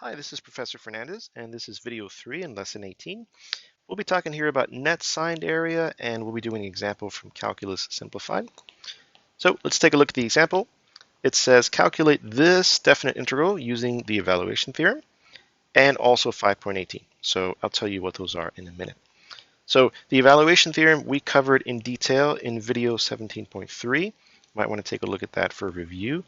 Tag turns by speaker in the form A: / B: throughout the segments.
A: Hi, this is Professor Fernandez, and this is video 3 in lesson 18. We'll be talking here about net signed area, and we'll be doing an example from Calculus Simplified. So let's take a look at the example. It says calculate this definite integral using the evaluation theorem and also 5.18. So I'll tell you what those are in a minute. So the evaluation theorem we covered in detail in video 17.3. Might want to take a look at that for review.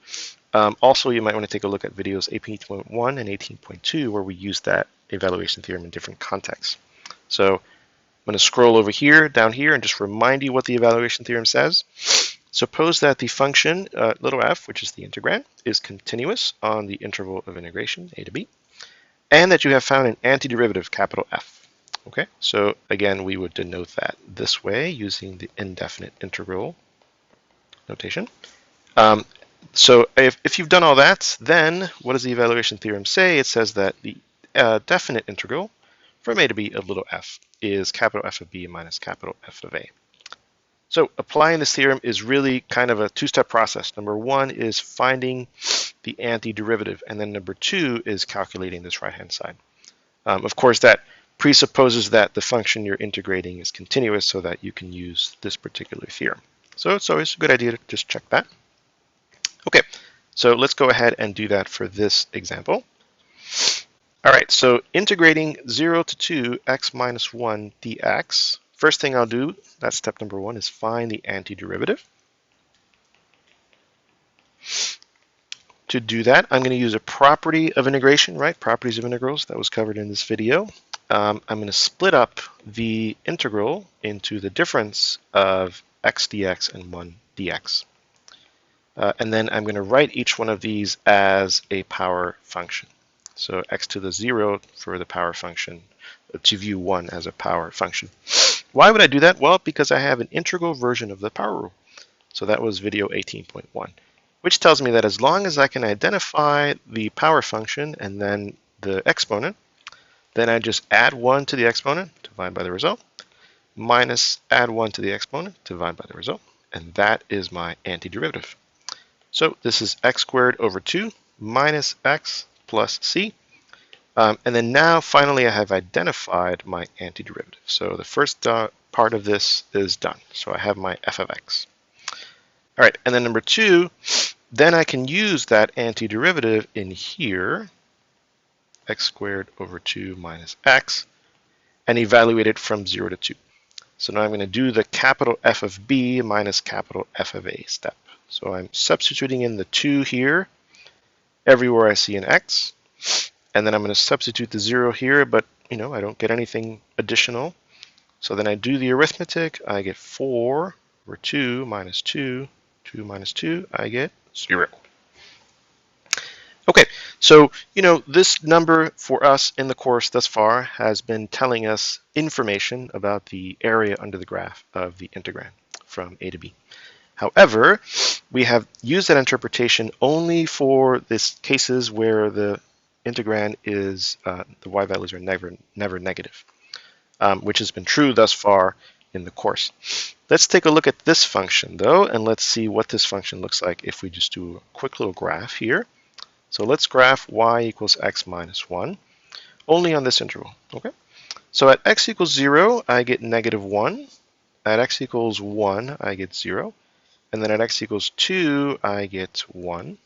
A: Also, you might want to take a look at videos 18.1 and 18.2 where we use that evaluation theorem in different contexts. So I'm going to scroll over here, down here, and just remind you what the evaluation theorem says. Suppose that the function, little f, which is the integrand, is continuous on the interval of integration, a to b, and that you have found an antiderivative, capital F. Okay, so again, we would denote that this way using the indefinite integral notation. So if you've done all that, then what does the evaluation theorem say? It says that the definite integral from a to b of little f is capital F of b minus capital F of a. So applying this theorem is really kind of a two-step process. Number one is finding the antiderivative, and then number two is calculating this right-hand side. Of course, that presupposes that the function you're integrating is continuous so that you can use this particular theorem. So it's always a good idea to just check that. Okay, so let's go ahead and do that for this example. All right, so integrating 0 to 2 x minus 1 dx. First thing I'll do, that's step number one, is find the antiderivative. To do that, I'm going to use a property of integration, right? Properties of integrals, that was covered in this video. I'm going to split up the integral into the difference of x dx and 1 dx. And then I'm going to write each one of these as a power function. So x to the 0 for the power function, to view 1 as a power function. Why would I do that? Well, because I have an integral version of the power rule. So that was video 18.1, which tells me that as long as I can identify the power function and then the exponent, then I just add 1 to the exponent, divide by the result, minus add 1 to the exponent, divide by the result, and that is my antiderivative. So this is x squared over 2 minus x plus c. And then now finally I have identified my antiderivative. So the first part of this is done. So I have my f of x. All right, and then number two, then I can use that antiderivative in here, x squared over 2 minus x, and evaluate it from 0 to 2. So now I'm going to do the capital F of b minus capital F of a step. So I'm substituting in the 2 here everywhere I see an x, and then I'm going to substitute the 0 here, but I don't get anything additional. So then I do the arithmetic. I get 4 over 2 minus 2, 2 minus 2, I get 0. Okay, so this number for us in the course thus far has been telling us information about the area under the graph of the integrand from a to b. However, we have used that interpretation only for these cases where the integrand is, the y values are never negative, which has been true thus far in the course. Let's take a look at this function though, and let's see what this function looks like if we just do a quick little graph here. So let's graph y equals x minus 1, only on this interval, okay? So at x equals 0, I get negative 1. At x equals 1, I get 0. And then at x equals 2, I get 1.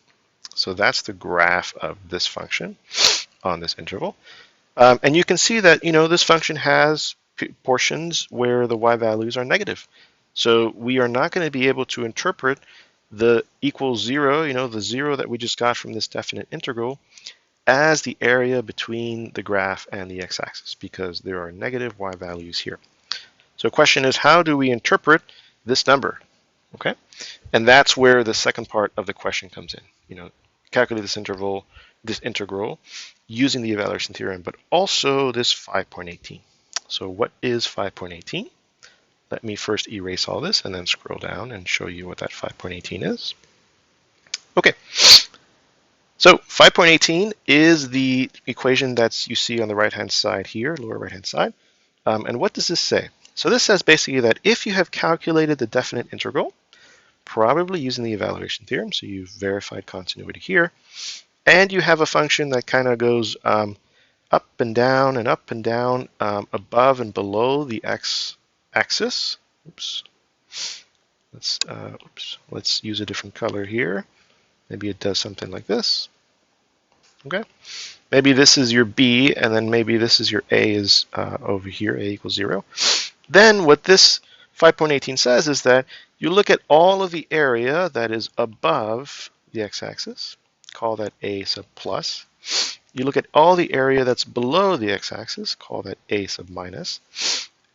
A: So that's the graph of this function on this interval. And you can see that, this function has portions where the y values are negative. So we are not going to be able to interpret the equals 0, the 0 that we just got from this definite integral, as the area between the graph and the x-axis, because there are negative y values here. So the question is, how do we interpret this number? Okay, and that's where the second part of the question comes in. Calculate this integral using the evaluation theorem, but also this 5.18. So what is 5.18? Let me first erase all this and then scroll down and show you what that 5.18 is. Okay, so 5.18 is the equation that you see on the right-hand side here, lower right-hand side. And what does this say? So this says basically that if you have calculated the definite integral, probably using the evaluation theorem, so you've verified continuity here, and you have a function that kind of goes up and down and up and down above and below the x-axis. Oops. Let's use a different color here. Maybe it does something like this. Okay. Maybe this is your b, and then maybe this is your a is over here, a equals 0. Then what this 5.18 says is that you look at all of the area that is above the x-axis, call that a sub plus. You look at all the area that's below the x-axis, call that a sub minus.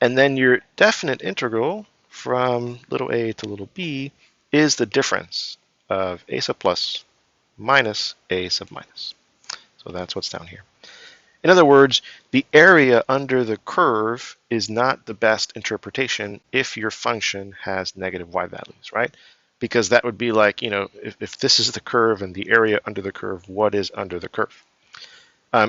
A: And then your definite integral from little a to little b is the difference of a sub plus minus a sub minus. So that's what's down here. In other words, the area under the curve is not the best interpretation if your function has negative y values, right? Because that would be like, if this is the curve and the area under the curve, what is under the curve?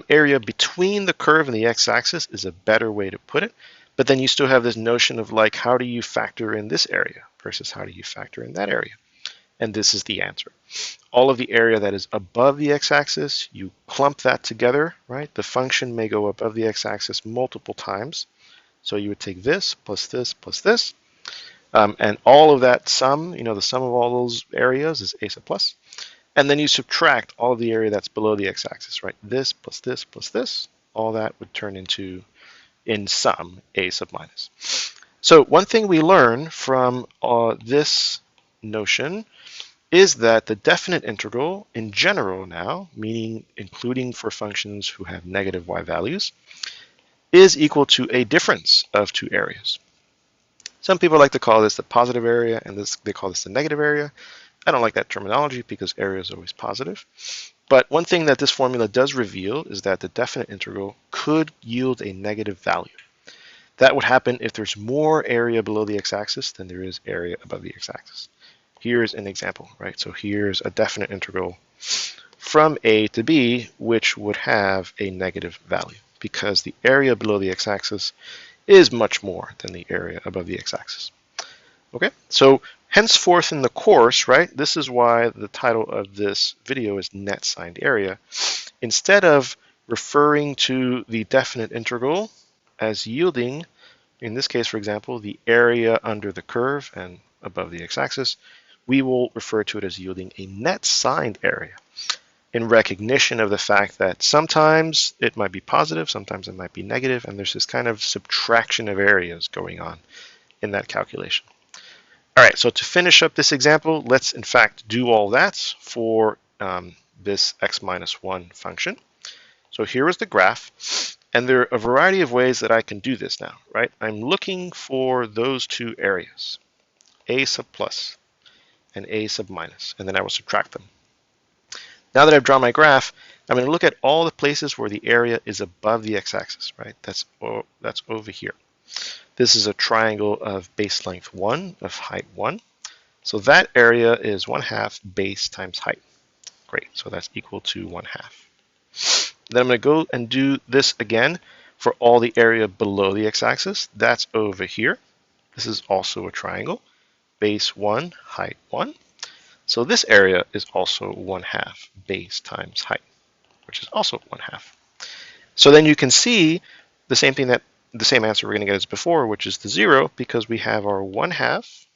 A: Area between the curve and the x-axis is a better way to put it. But then you still have this notion of like, how do you factor in this area versus how do you factor in that area? And this is the answer. All of the area that is above the x-axis, you clump that together, right? The function may go above the x-axis multiple times. So you would take this plus this plus this. And all of that sum, the sum of all those areas is a sub plus. And then you subtract all of the area that's below the x-axis, right? This plus this plus this, all that would turn into, in sum, a sub minus. So one thing we learn from this notion is that the definite integral in general now, meaning including for functions who have negative y values, is equal to a difference of two areas. Some people like to call this the positive area, and they call this the negative area. I don't like that terminology because area is always positive. But one thing that this formula does reveal is that the definite integral could yield a negative value. That would happen if there's more area below the x-axis than there is area above the x-axis. Here's an example, right? So here's a definite integral from a to b, which would have a negative value because the area below the x-axis is much more than the area above the x-axis. Okay, so henceforth in the course, right, this is why the title of this video is net signed area. Instead of referring to the definite integral as yielding, in this case, for example, the area under the curve and above the x-axis, we will refer to it as yielding a net signed area in recognition of the fact that sometimes it might be positive, sometimes it might be negative, and there's this kind of subtraction of areas going on in that calculation. All right, so to finish up this example, let's in fact do all that for this x minus 1 function. So here is the graph, and there are a variety of ways that I can do this now, right? I'm looking for those two areas, a sub plus and a sub minus, and then I will subtract them. Now that I've drawn my graph, I'm going to look at all the places where the area is above the x-axis, right? That's over here. This is a triangle of base length 1, of height 1. So that area is 1/2 base times height. Great, so that's equal to 1/2. Then I'm going to go and do this again for all the area below the x-axis. That's over here. This is also a triangle, base 1, height 1. So this area is also 1/2 base times height, which is also 1/2. So then you can see the same thing, that the same answer we're going to get as before, which is the 0, because we have our 1/2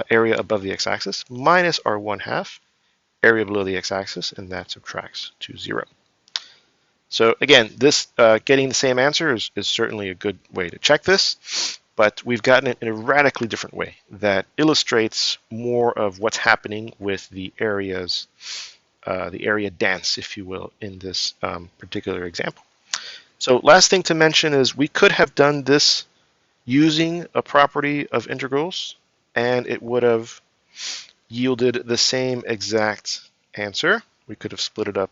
A: area above the x-axis minus our 1/2 area below the x-axis, and that subtracts to 0. So again, this getting the same answer is certainly a good way to check this, but we've gotten it in a radically different way that illustrates more of what's happening with the areas, the area dance, if you will, in this particular example. So last thing to mention is we could have done this using a property of integrals, and it would have yielded the same exact answer. We could have split it up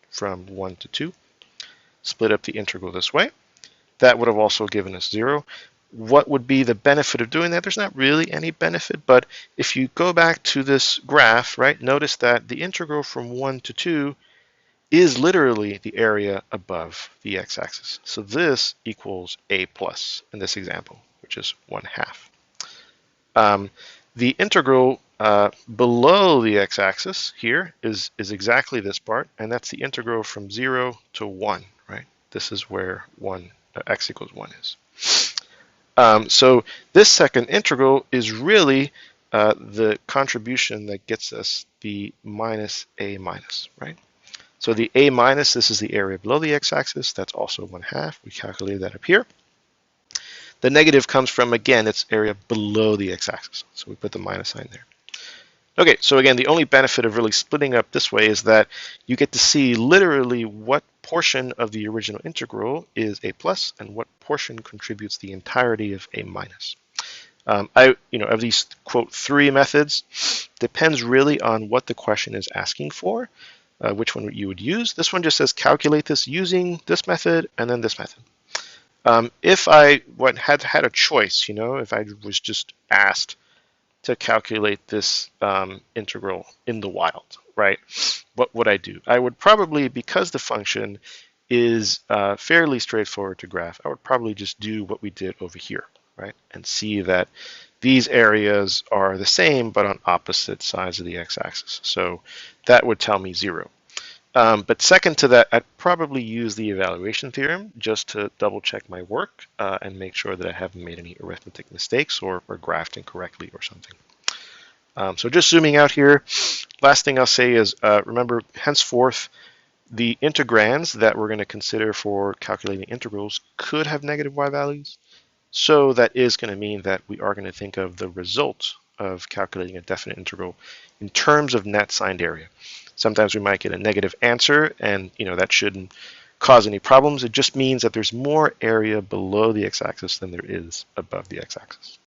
A: from 1 to 2, split up the integral this way. That would have also given us 0. What would be the benefit of doing that? There's not really any benefit, but if you go back to this graph, right, notice that the integral from 1 to 2 is literally the area above the x-axis. So this equals a plus in this example, which is 1/2. The integral below the x-axis here is exactly this part, and that's the integral from 0 to 1, right? This is where x equals 1 is. So this second integral is really the contribution that gets us the minus a minus, right? So the a minus, this is the area below the x-axis. That's also 1/2. We calculated that up here. The negative comes from, again, its area below the x-axis. So we put the minus sign there. Okay, so again, the only benefit of really splitting up this way is that you get to see literally what portion of the original integral is a plus and what portion contributes the entirety of a minus. Of these, quote, 3 methods, depends really on what the question is asking for, which one you would use. This one just says calculate this using this method and then this method. If I had a choice, if I was just asked to calculate this integral in the wild, right? What would I do? I would probably, because the function is fairly straightforward to graph, I would probably just do what we did over here, right? And see that these areas are the same, but on opposite sides of the x-axis. So that would tell me 0. But second to that, I'd probably use the evaluation theorem just to double check my work and make sure that I haven't made any arithmetic mistakes or graphed incorrectly or something. So just zooming out here, last thing I'll say is remember, henceforth, the integrands that we're going to consider for calculating integrals could have negative y values. So that is going to mean that we are going to think of the result of calculating a definite integral in terms of net signed area. Sometimes we might get a negative answer, and that shouldn't cause any problems. It just means that there's more area below the x-axis than there is above the x-axis.